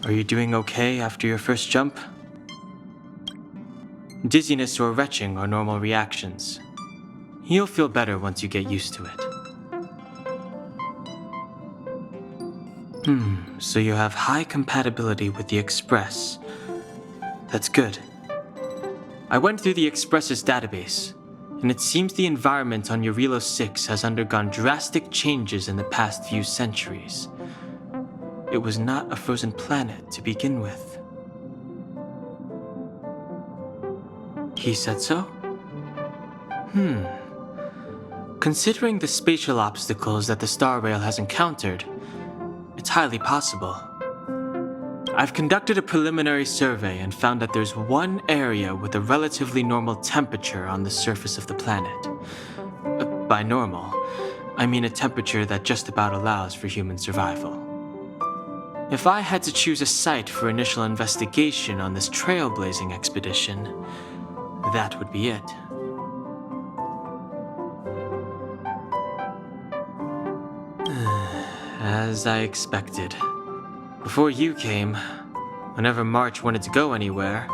Are you doing okay after your first jump? Dizziness or retching are normal reactions. You'll feel better once you get used to it. So you have high compatibility with the Express. That's good. I went through the Express's database, and it seems the environment on Eurilo 6 has undergone drastic changes in the past few centuries. It was not a frozen planet to begin with. He said so? Considering the spatial obstacles that the Star Rail has encountered, it's highly possible. I've conducted a preliminary survey and found that there's one area with a relatively normal temperature on the surface of the planet. By normal, I mean a temperature that just about allows for human survival. If I had to choose a site for initial investigation on this trailblazing expedition, that would be it. As I expected. Before you came, whenever March wanted to go anywhere,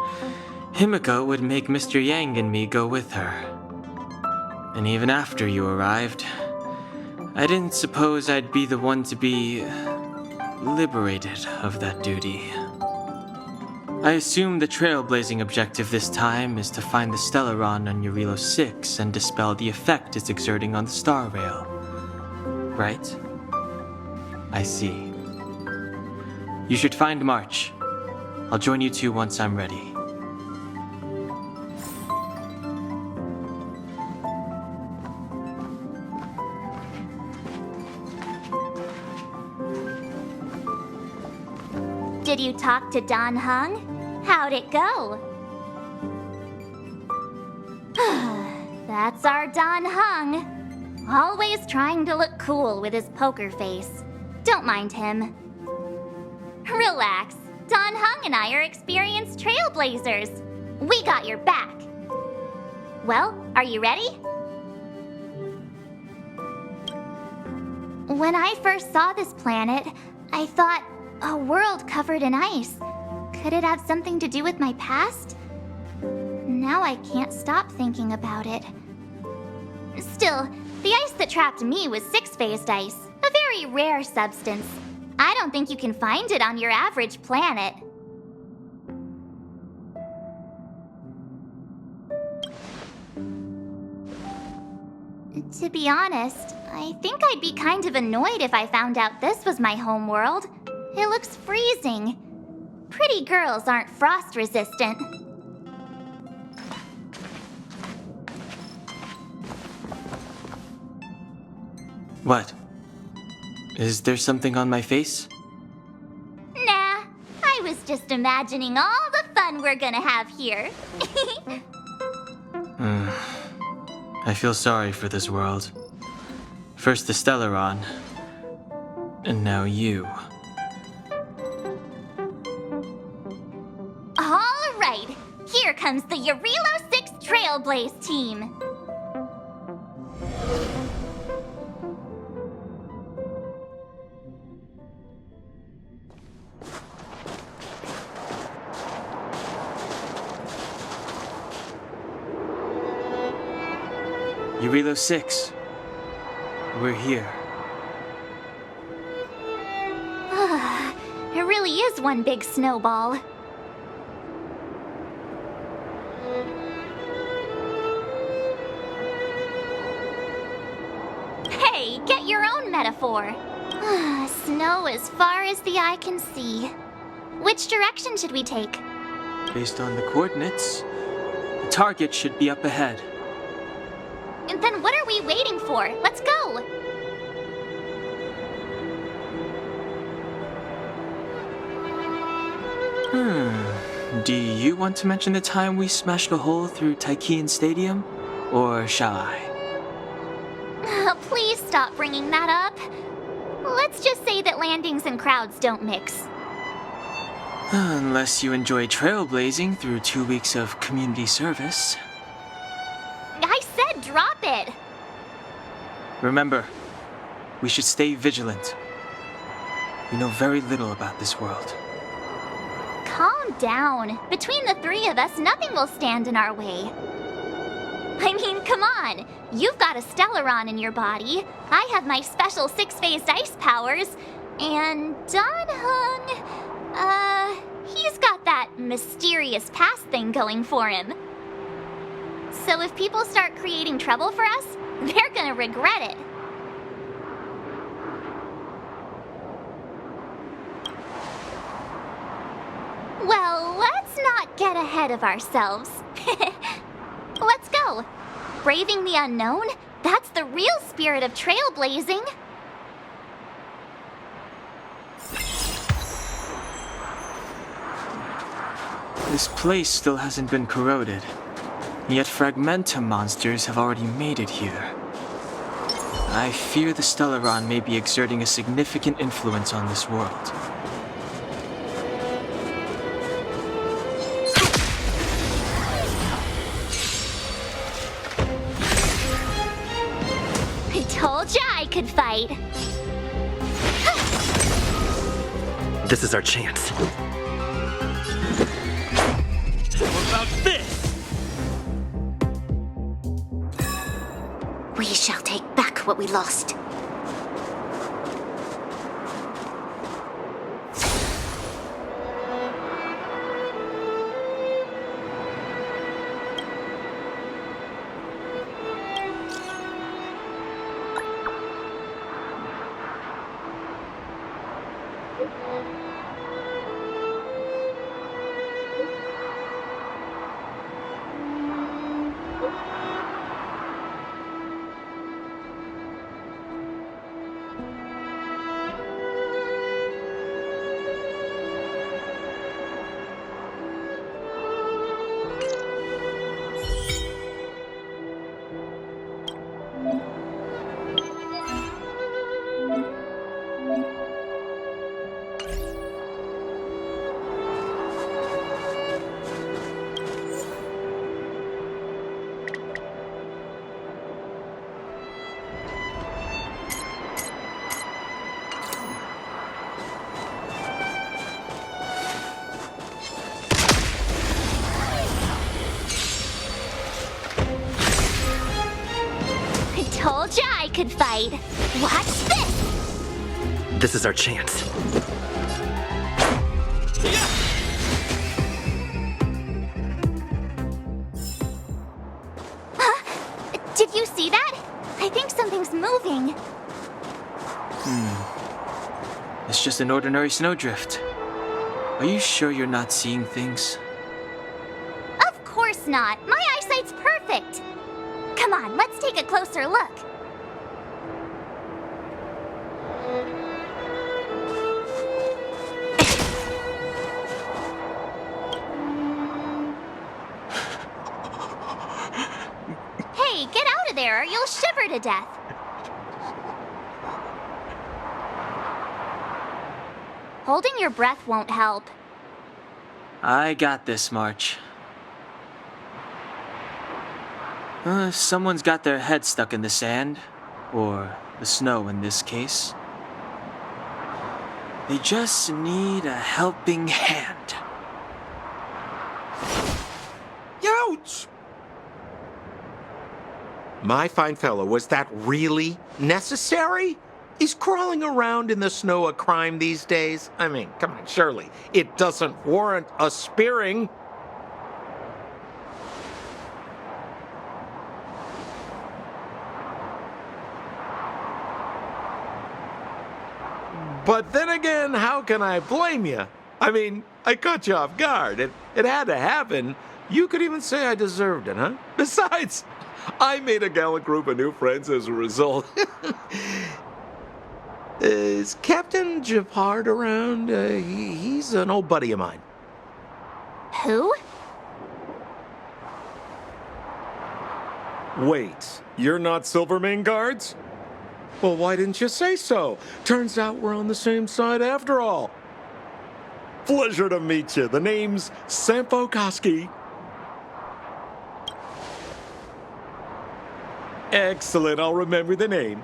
Himiko would make Mr. Yang and me go with her. And even after you arrived, I didn't suppose I'd be the one to be liberated of that duty. I assume the trailblazing objective this time is to find the Stellaron on Eurilo 6 and dispel the effect it's exerting on the Star Rail. Right? I see. You should find March. I'll join you two once I'm ready. Did you talk to Don Hung? How'd it go? That's our Don Hung. Always trying to look cool with his poker face. Don't mind him. Relax. Don Hung and I are experienced trailblazers. We got your back. Well, are you ready? When I first saw this planet, I thought, a world covered in ice. Could it have something to do with my past? Now I can't stop thinking about it. Still, the ice that trapped me was six-phased ice, a very rare substance. I don't think you can find it on your average planet. To be honest, I think I'd be kind of annoyed if I found out this was my home world. It looks freezing. Pretty girls aren't frost resistant. What? Is there something on my face? Nah, I was just imagining all the fun we're gonna have here. I feel sorry for this world. First the Stellaron, and now you. All right, here comes the Eurilo 6 Trailblaze team. Eurilo 6. We're here. It really is one big snowball. Hey, get your own metaphor. Snow as far as the eye can see. Which direction should we take? Based on the coordinates, the target should be up ahead. And then what are we waiting for? Let's go! Do you want to mention the time we smashed a hole through Taikian Stadium? Or shall I? Please stop bringing that up. Let's just say that landings and crowds don't mix. Unless you enjoy trailblazing through 2 weeks of community service. I said drop it! Remember, we should stay vigilant. We know very little about this world. calm down. Between the three of us, nothing will stand in our way. I mean, come on. You've got a Stellaron in your body. I have my special six-phased ice powers. And Dan-hung, he's got that mysterious past thing going for him. So if people start creating trouble for us, they're gonna regret it. Well, let's not get ahead of ourselves. Let's go. Braving the unknown? That's the real spirit of trailblazing. This place still hasn't been corroded, yet Fragmentum monsters have already made it here. I fear the Stellaron may be exerting a significant influence on this world. I told ya I could fight. This is our chance. What about this? We shall take back what we lost. Told ya I could fight. Watch this! This is our chance. Huh? Did you see that? I think something's moving. It's just an ordinary snowdrift. Are you sure you're not seeing things? Of course not. My eyesight's perfect. Come on, let's take a closer look. Hey, get out of there or you'll shiver to death. Holding your breath won't help. I got this, March. Someone's got their head stuck in the sand, or the snow in this case. They just need a helping hand. Ouch! My fine fellow, was that really necessary? Is crawling around in the snow a crime these days? I mean, come on, surely it doesn't warrant a spearing. But then again, how can I blame you? I mean, I caught you off guard. It had to happen. You could even say I deserved it, huh? Besides, I made a gallant group of new friends as a result. Is Captain Japard around? He's an old buddy of mine. Who? Wait, you're not Silvermane guards? Well, why didn't you say so? Turns out we're on the same side after all. Pleasure to meet you. The name's Sampo Koski. Excellent, I'll remember the name.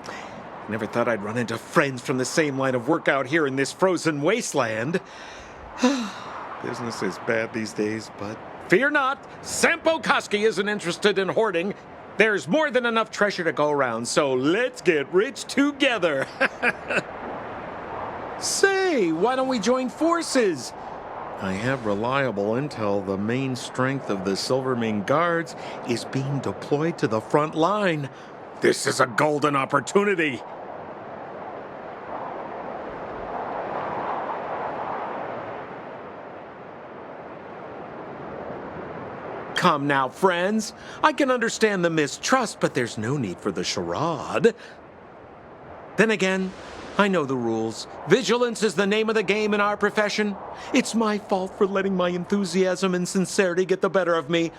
Never thought I'd run into friends from the same line of work out here in this frozen wasteland. Business is bad these days, but fear not. Sampo Koski isn't interested in hoarding. There's more than enough treasure to go around, so let's get rich together. Say, why don't we join forces? I have reliable intel the main strength of the Silvermane Guards is being deployed to the front line. This is a golden opportunity. Come now, friends. I can understand the mistrust, but there's no need for the charade. Then again, I know the rules. Vigilance is the name of the game in our profession. It's my fault for letting my enthusiasm and sincerity get the better of me.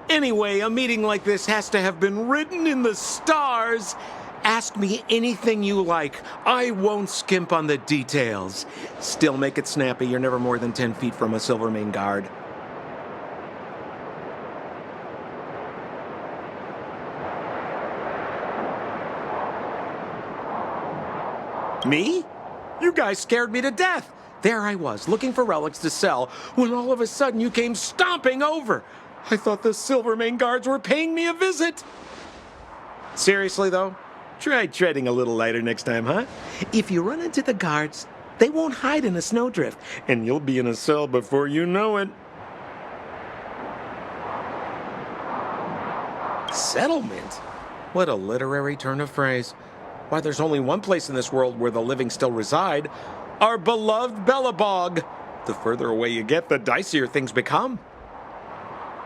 Anyway, a meeting like this has to have been written in the stars. Ask me anything you like. I won't skimp on the details. Still make it snappy. You're never more than 10 feet from a Silvermane Guard. Me? You guys scared me to death. There I was, looking for relics to sell, when all of a sudden you came stomping over. I thought the Silvermane Guards were paying me a visit. Seriously, though, try treading a little lighter next time, huh? If you run into the guards, they won't hide in a snowdrift, and you'll be in a cell before you know it. Settlement? What a literary turn of phrase. Why, there's only one place in this world where the living still reside. Our beloved Belobog. The further away you get, the dicier things become.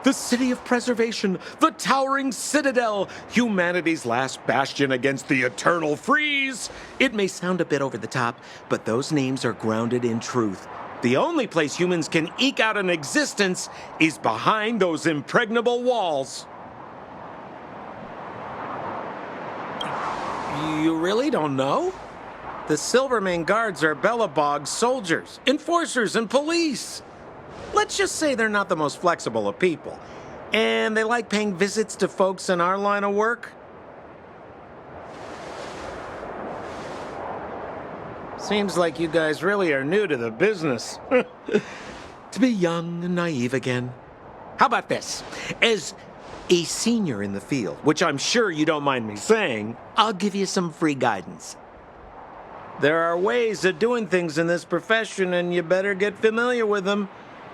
The city of preservation, the towering citadel, humanity's last bastion against the eternal freeze. It may sound a bit over the top, but those names are grounded in truth. The only place humans can eke out an existence is behind those impregnable walls. You really don't know? The Silvermane Guards are Belobog's soldiers, enforcers, and police. Let's just say they're not the most flexible of people. And they like paying visits to folks in our line of work. Seems like you guys really are new to the business. To be young and naive again. How about this? As a senior in the field, which I'm sure you don't mind me saying, I'll give you some free guidance. There are ways of doing things in this profession, and you better get familiar with them.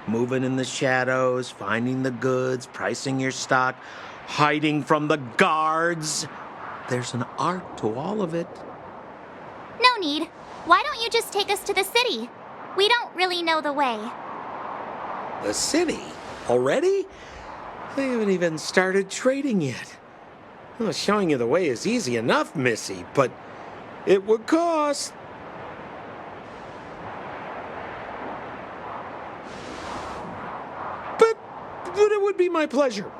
Moving in the shadows, finding the goods, pricing your stock, hiding from the guards. There's an art to all of it. No need. Why don't you just take us to the city? We don't really know the way. The city? Already? They haven't even started trading yet. Well, showing you the way is easy enough, Missy, but it would cost. But it would be my pleasure.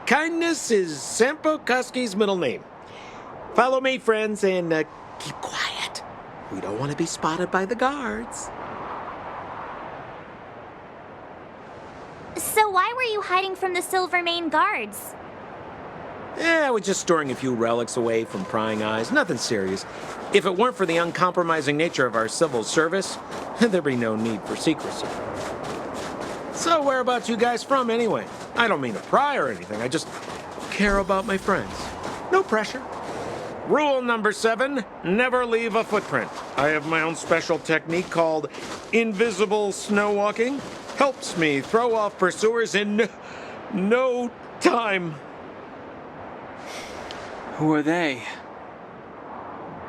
Kindness is Sampo Koski's middle name. Follow me, friends, and keep quiet. We don't want to be spotted by the guards. So why were you hiding from the Silvermane Guards? I was just storing a few relics away from prying eyes. Nothing serious. If it weren't for the uncompromising nature of our civil service, there'd be no need for secrecy. So whereabouts you guys from, anyway? I don't mean to pry or anything. I just care about my friends. No pressure. Rule number 7, never leave a footprint. I have my own special technique called invisible snow walking. Helps me throw off pursuers in no time. Who are they?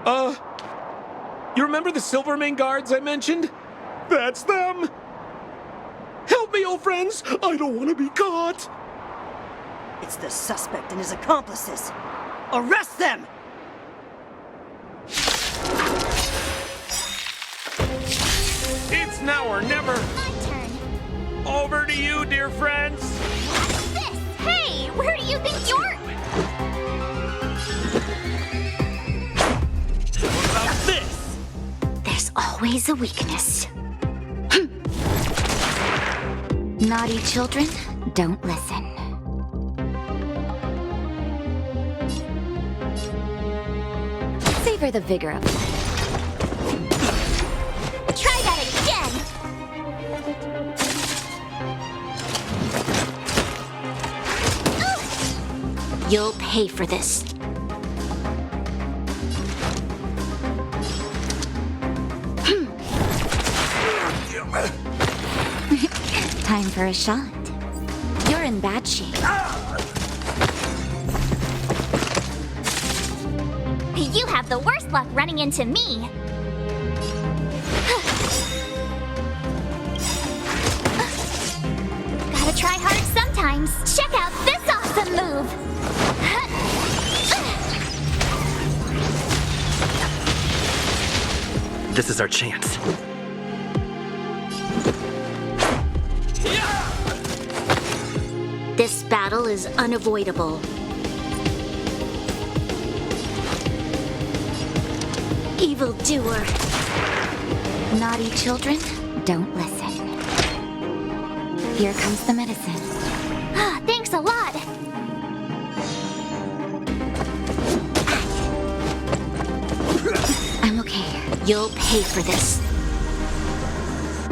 You remember the Silvermane Guards I mentioned? That's them! Help me, old friends! I don't want to be caught! It's the suspect and his accomplices. Arrest them! It's now or never! My turn. Over to you, dear friends! What's this? Hey, where do you think you're... What about this? There's always a weakness. Naughty children, don't listen. Savor the vigor of life. Try that again! You'll pay for this. Time for a shot. You're in bad shape. You have the worst luck running into me. Gotta try hard sometimes. Check out this awesome move. This is our chance. This battle is unavoidable. Evildoer. Naughty children, don't listen. Here comes the medicine. Thanks a lot. I'm okay. You'll pay for this.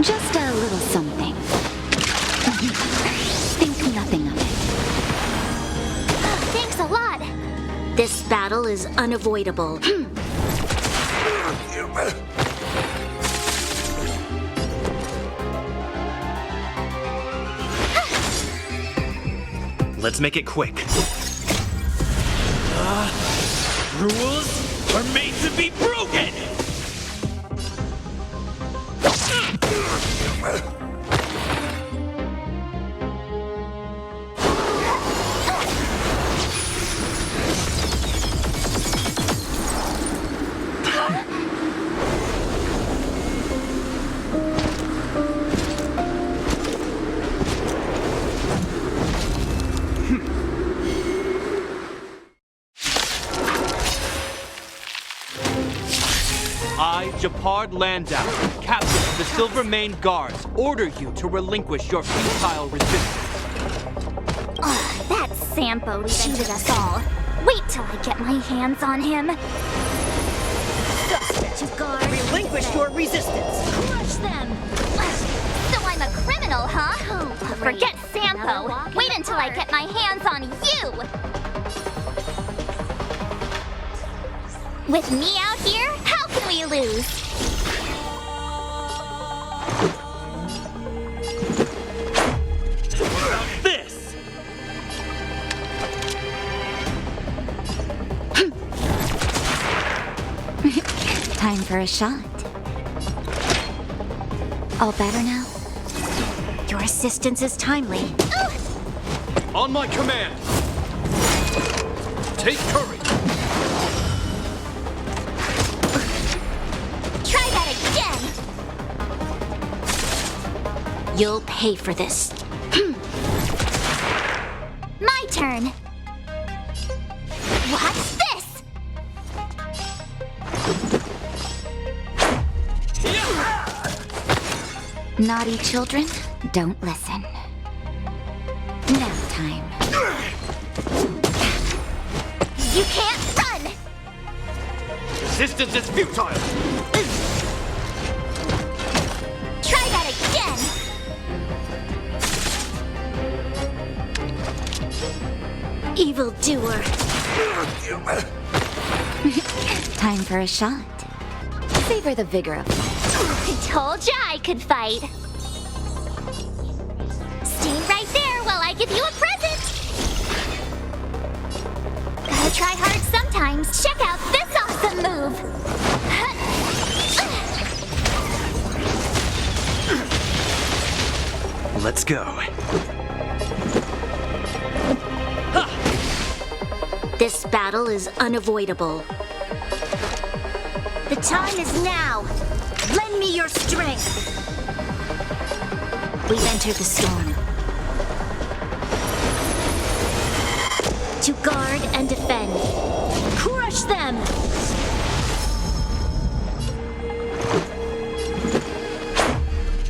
Just a little something. Think nothing of it. Thanks a lot. This battle is unavoidable. Let's make it quick. Rules are made to be broken! I, Japard Landau, captain of the Silver Mane Guards, order you to relinquish your futile resistance. That Sampo cheated us all. Wait till I get my hands on him. Suspect. To guard. Relinquish your resistance. Crush them. So I'm a criminal, huh? Oh, great. Forget Another Sampo. walk in Wait the until I park. get my hands on you. With me out here, how can we lose? This! Time for a shot. All better now? Your assistance is timely. On my command! Take courage! Try that again. You'll pay for this. My turn. What's this? Naughty children, don't listen. Now time. You can't run. Resistance is futile! Try that again. Evildoer. Time for a shot. Savor the vigor of life. I told ya I could fight. Stay right there while I give you a present. Gotta try hard sometimes. Check out this awesome move. Let's go. This battle is unavoidable. The time is now. Lend me your strength. We've entered the storm. To guard and defend. Crush them!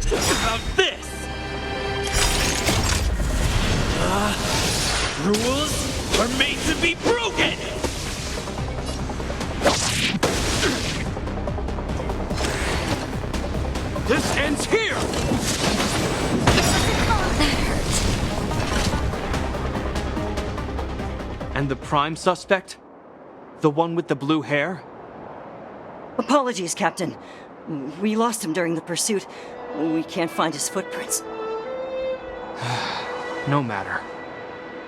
About this! Rules are made to be broken! This ends here! And the prime suspect? The one with the blue hair? Apologies, Captain. We lost him during the pursuit. We can't find his footprints. No matter.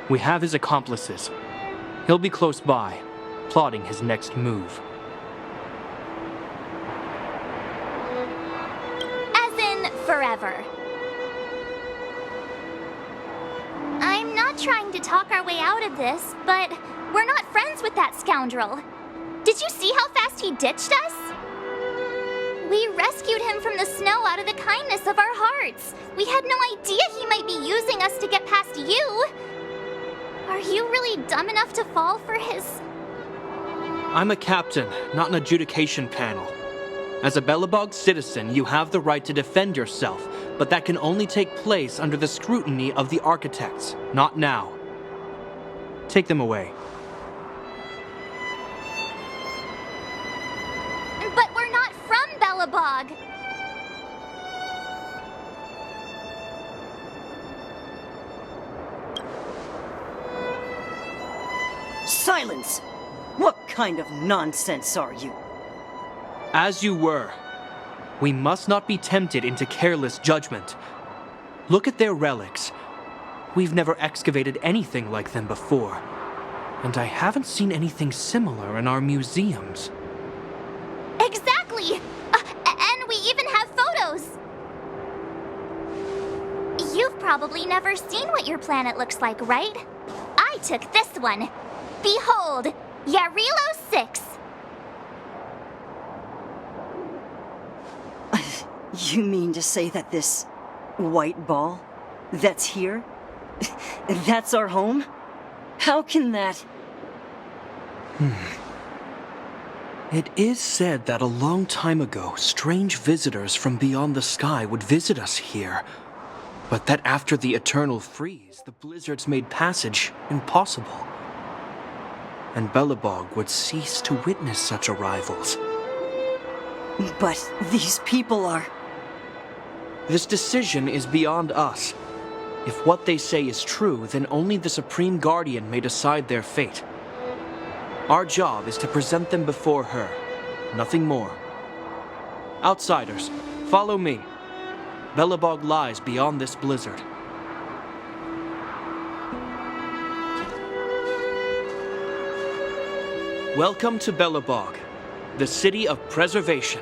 We have his accomplices. He'll be close by, plotting his next move. As in, forever. I'm not trying to talk our way out of this, but we're not friends with that scoundrel. Did you see how fast he ditched us? We rescued him from the snow out of the kindness of our hearts. We had no idea he might be using us to get past you. Are you really dumb enough to fall for his... I'm a captain, not an adjudication panel. As a Belobog citizen, you have the right to defend yourself, but that can only take place under the scrutiny of the architects, not now. Take them away. But we're not from Belobog. Silence! What kind of nonsense are you? As you were. We must not be tempted into careless judgment. Look at their relics. We've never excavated anything like them before. And I haven't seen anything similar in our museums. Exactly! And we even have photos! You've probably never seen what your planet looks like, right? I took this one. Behold, Yarilo 6. You mean to say that this white ball that's here, that's our home? How can that... It is said that a long time ago, strange visitors from beyond the sky would visit us here. But that after the eternal freeze, the blizzards made passage impossible. And Belobog would cease to witness such arrivals. But these people are... This decision is beyond us. If what they say is true, then only the Supreme Guardian may decide their fate. Our job is to present them before her, nothing more. Outsiders, follow me. Belobog lies beyond this blizzard. Welcome to Belobog, the city of preservation.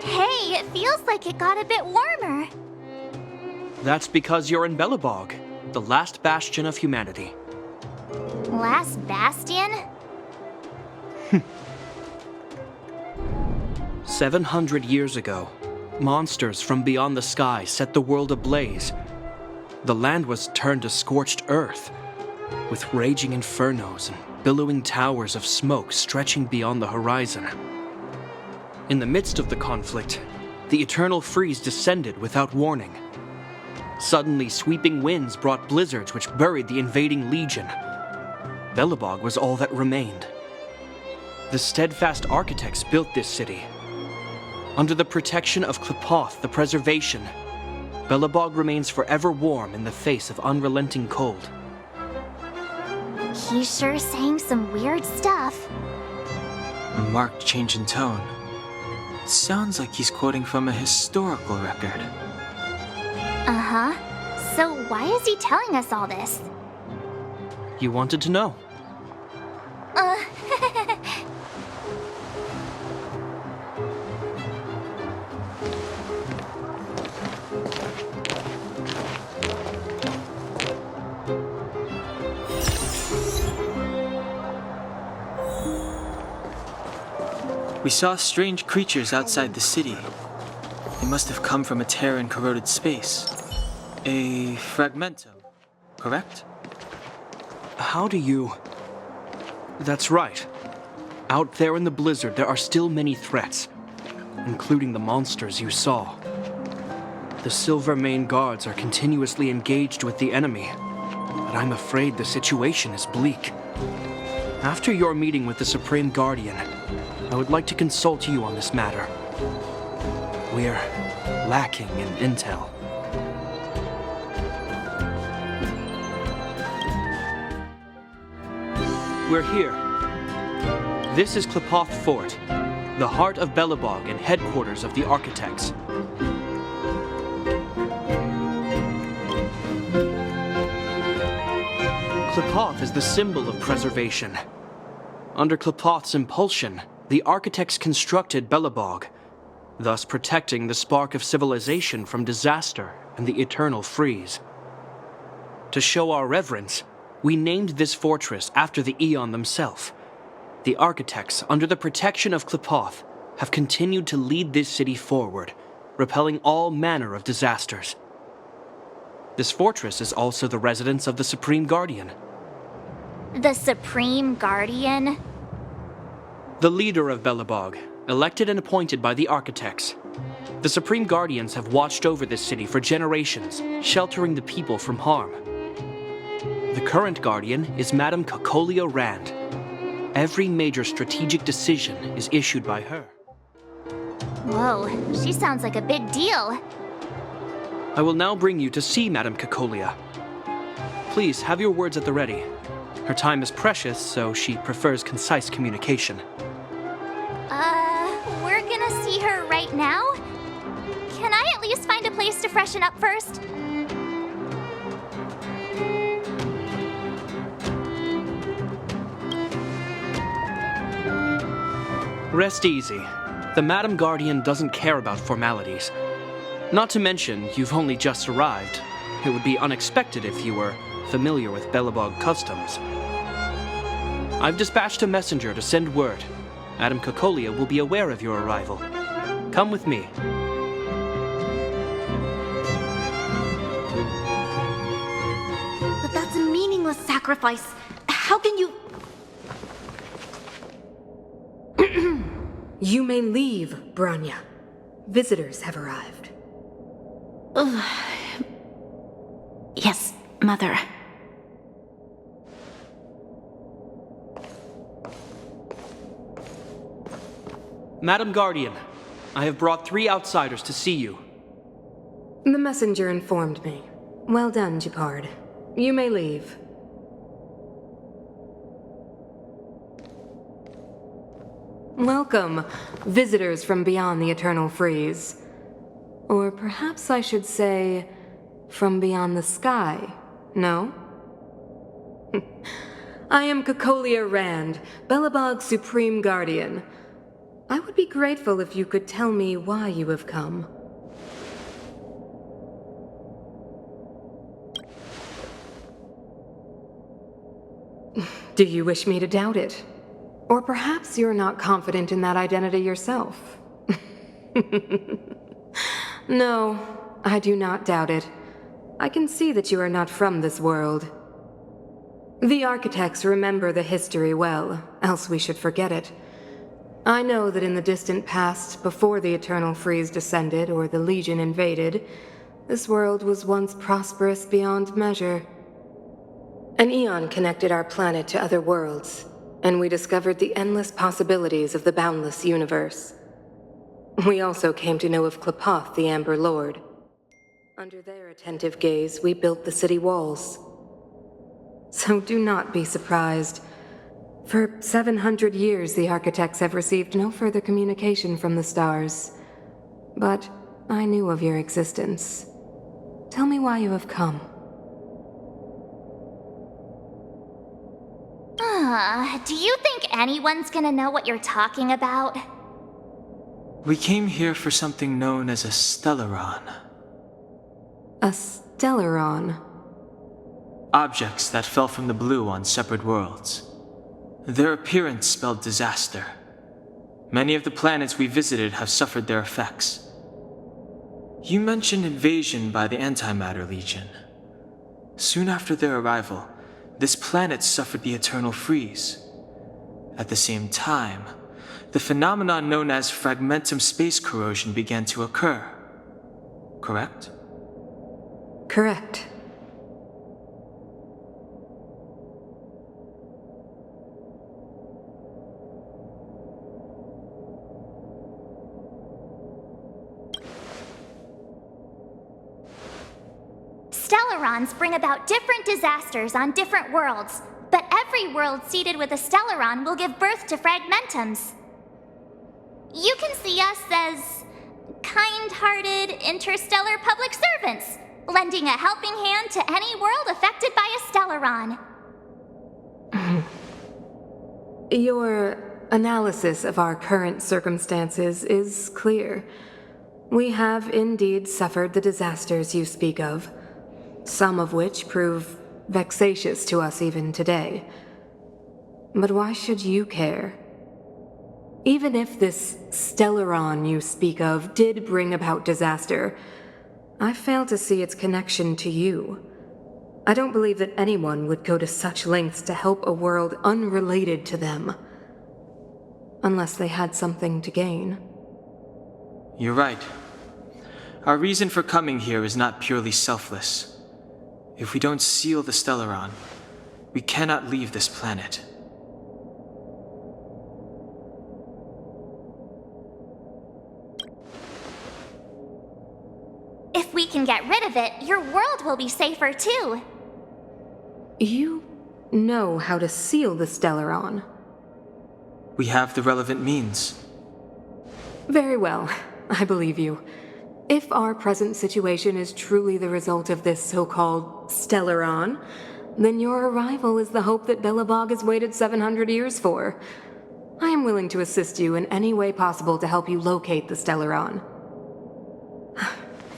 Hey, it feels like it got a bit warmer. That's because you're in Belobog, the last bastion of humanity. Last bastion? 700 years ago, monsters from beyond the sky set the world ablaze. The land was turned to scorched earth, with raging infernos and billowing towers of smoke stretching beyond the horizon. In the midst of the conflict, the eternal freeze descended without warning. Suddenly, sweeping winds brought blizzards which buried the invading legion. Belobog was all that remained. The steadfast architects built this city. Under the protection of Klepoth, the preservation, Belobog remains forever warm in the face of unrelenting cold. He's sure saying some weird stuff. A marked change in tone. It sounds like he's quoting from a historical record. Uh-huh. So why is he telling us all this? You wanted to know. We saw strange creatures outside the city. They must have come from a tear in corroded space. A fragmentum, correct? How do you... That's right. Out there in the blizzard, there are still many threats, including the monsters you saw. The Silvermane guards are continuously engaged with the enemy, but I'm afraid the situation is bleak. After your meeting with the Supreme Guardian, I would like to consult you on this matter. We're lacking in intel. We're here. This is Klipoth Fort, the heart of Belobog and headquarters of the Architects. Klipoth is the symbol of preservation. Under Klipoth's impulsion, the Architects constructed Belobog, thus protecting the spark of civilization from disaster and the eternal freeze. To show our reverence, we named this fortress after the Aeon themselves. The Architects, under the protection of Klipoth, have continued to lead this city forward, repelling all manner of disasters. This fortress is also the residence of the Supreme Guardian. The Supreme Guardian? The leader of Belobog, elected and appointed by the Architects. The Supreme Guardians have watched over this city for generations, sheltering the people from harm. The current Guardian is Madame Cocolia Rand. Every major strategic decision is issued by her. Whoa, she sounds like a big deal. I will now bring you to see Madame Cocolia. Please have your words at the ready. Her time is precious, so she prefers concise communication. We're gonna see her right now? Can I at least find a place to freshen up first? Rest easy. The Madam Guardian doesn't care about formalities. Not to mention, you've only just arrived. It would be unexpected if you were familiar with Belobog customs. I've dispatched a messenger to send word. Madame Cocolia will be aware of your arrival. Come with me. But that's a meaningless sacrifice. How can you... You may leave, Branya. Visitors have arrived. Yes, Mother. Madam Guardian, I have brought 3 outsiders to see you. The messenger informed me. Well done, Gepard. You may leave. Welcome, visitors from beyond the Eternal Freeze. Or perhaps I should say, from beyond the sky, no? I am Cocolia Rand, Belobog's Supreme Guardian. I would be grateful if you could tell me why you have come. Do you wish me to doubt it? Or perhaps you're not confident in that identity yourself. No, I do not doubt it. I can see that you are not from this world. The Architects remember the history well, else we should forget it. I know that in the distant past, before the Eternal Freeze descended or the Legion invaded, this world was once prosperous beyond measure. An Aeon connected our planet to other worlds, and we discovered the endless possibilities of the boundless universe. We also came to know of Klipoth, the Amber Lord. Under their attentive gaze, we built the city walls. So do not be surprised. For 700 years, the Architects have received no further communication from the stars. But I knew of your existence. Tell me why you have come. Do you think anyone's gonna know what you're talking about? We came here for something known as a Stellaron. A Stellaron. Objects that fell from the blue on separate worlds. Their appearance spelled disaster. Many of the planets we visited have suffered their effects. You mentioned invasion by the Antimatter Legion. Soon after their arrival, this planet suffered the eternal freeze. At the same time, the phenomenon known as fragmentum space corrosion began to occur. Correct? Correct. Stellarons bring about different disasters on different worlds, but every world seeded with a Stellaron will give birth to fragmentums. You can see us as kind-hearted interstellar public servants, lending a helping hand to any world affected by a Stellaron. Your analysis of our current circumstances is clear. We have indeed suffered the disasters you speak of, some of which prove vexatious to us even today. But why should you care? Even if this Stellaron you speak of did bring about disaster, I fail to see its connection to you. I don't believe that anyone would go to such lengths to help a world unrelated to them, unless they had something to gain. You're right. Our reason for coming here is not purely selfless. If we don't seal the Stellaron, we cannot leave this planet. If we can get rid of it, your world will be safer too. You know how to seal the Stellaron. We have the relevant means. Very well, I believe you. If our present situation is truly the result of this so-called Stellaron, then your arrival is the hope that Belobog has waited 700 years for. I am willing to assist you in any way possible to help you locate the Stellaron.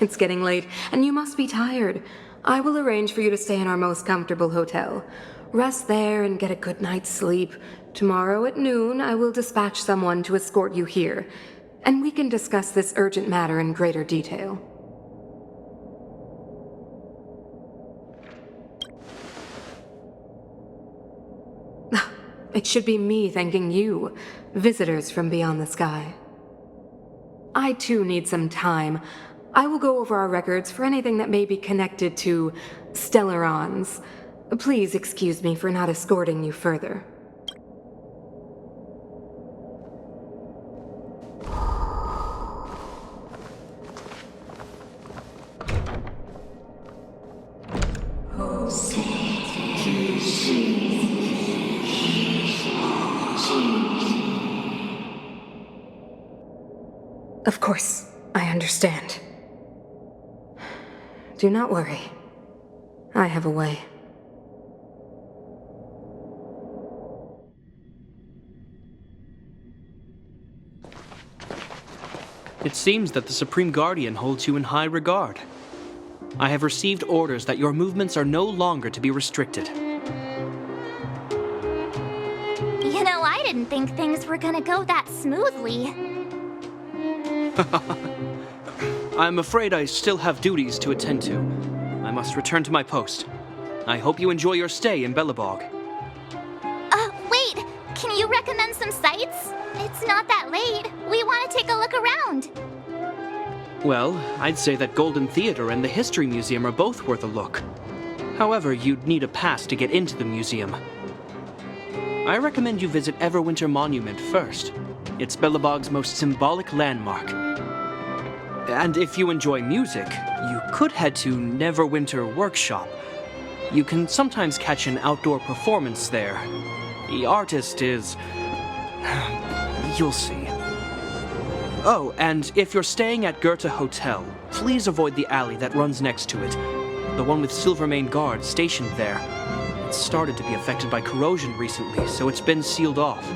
It's getting late, and you must be tired. I will arrange for you to stay in our most comfortable hotel. Rest there and get a good night's sleep. Tomorrow at noon, I will dispatch someone to escort you here, and we can discuss this urgent matter in greater detail. It should be me thanking you, visitors from beyond the sky. I too need some time. I will go over our records for anything that may be connected to Stellarons. Please excuse me for not escorting you further. Of course, I understand. Do not worry. I have a way. It seems that the Supreme Guardian holds you in high regard. I have received orders that your movements are no longer to be restricted. You know, I didn't think things were gonna go that smoothly. I'm afraid I still have duties to attend to. I must return to my post. I hope you enjoy your stay in Belobog. Wait! Can you recommend some sites? It's not that late. We want to take a look around. Well, I'd say that Golden Theater and the History Museum are both worth a look. However, you'd need a pass to get into the museum. I recommend you visit Everwinter Monument first. It's Belobog's most symbolic landmark. And if you enjoy music, you could head to Neverwinter Workshop. You can sometimes catch an outdoor performance there. The artist is... you'll see. Oh, and if you're staying at Goethe Hotel, please avoid the alley that runs next to it. The one with Silvermane guards stationed there. It's started to be affected by corrosion recently, so it's been sealed off.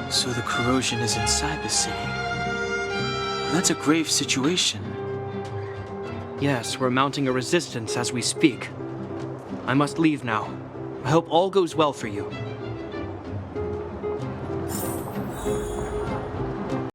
So the corrosion is inside the city. That's a grave situation. Yes, we're mounting a resistance as we speak. I must leave now. I hope all goes well for you.